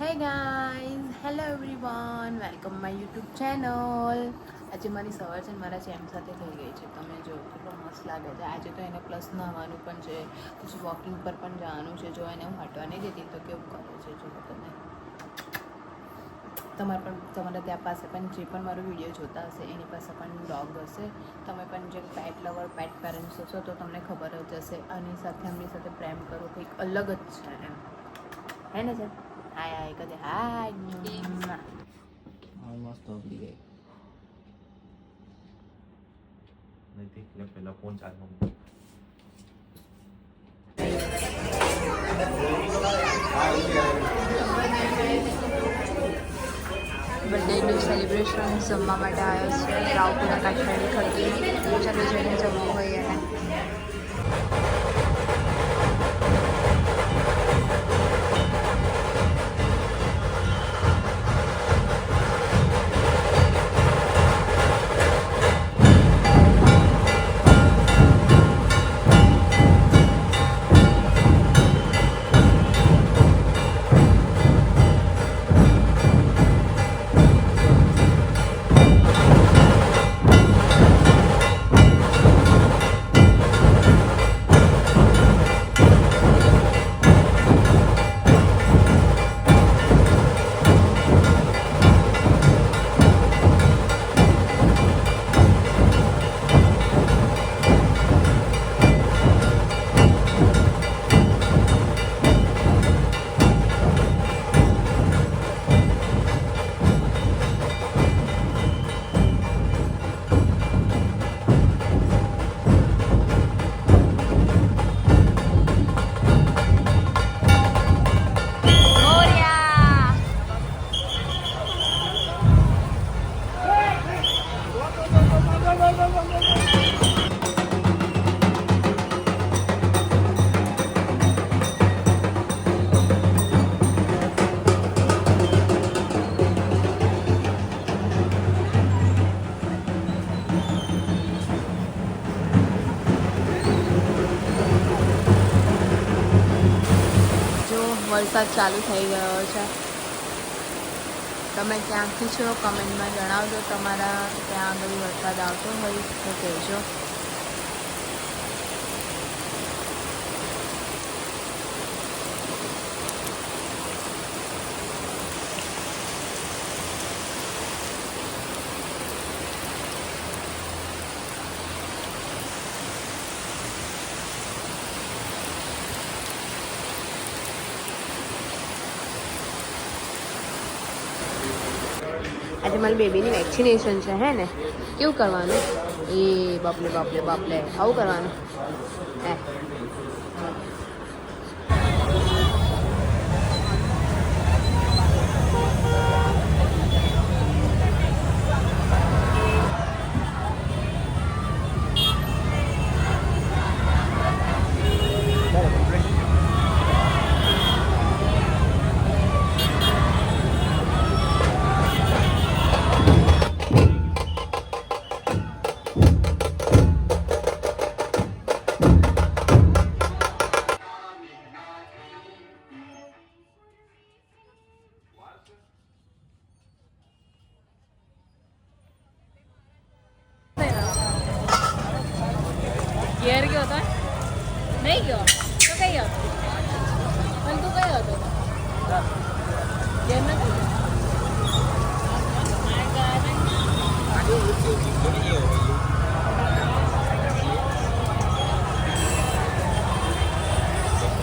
Hey guys, hello everyone, welcome my YouTube channel. આજે મારી સવાર છે ને મારા ચેમ સાથે થઈ ગઈ છે. તમે જો કેટલો મસ્ત લાગે છે. આજે તો એને પ્લસ નહાવાનું પણ છે, પછી વોકિંગ પર પણ જવાનું છે. જો એને હું હટવા નહીં જતી તો કેવું કરે છે જો તમે. તમારા ત્યાં પાસે પણ જે પણ મારો વિડીયો જોતા હશે એની પાસે પણ ડોગ હશે. તમે પણ જે પેટ લવર, પેટ પેરેન્ટ્સ હશો તો તમને ખબર જ હશે. આની સાથે એમની સાથે પ્રેમ કરો કંઈક અલગ જ છે એમ, હે ને સર? હાય હાય કદે હાય. મસ્ત ઉભી ગઈ નથી એટલે પેલા ફોન ચાર્જમાં મૂકો. બર્થડેનું સેલિબ્રેશન જમવા માટે આવ્યો છે. રાવપુરા કાઠિયાવાડી ખડકી ચાલો જઈને જમવું હોય એને. વરસાદ ચાલુ થઈ ગયો છે. તમે ક્યાંથી છો કમેન્ટમાં જણાવજો. તમારા ત્યાં આગળ વરસાદ આવતો હોય તો કહેજો. આજે મારી બેબીની વેક્સિનેશન છે, હે ને? કેવું કરવાનું? એ બાપલે બાપલે બાપલે આવું કરવાનું હે? ઘેર ગયો હતો નહીં ગયો.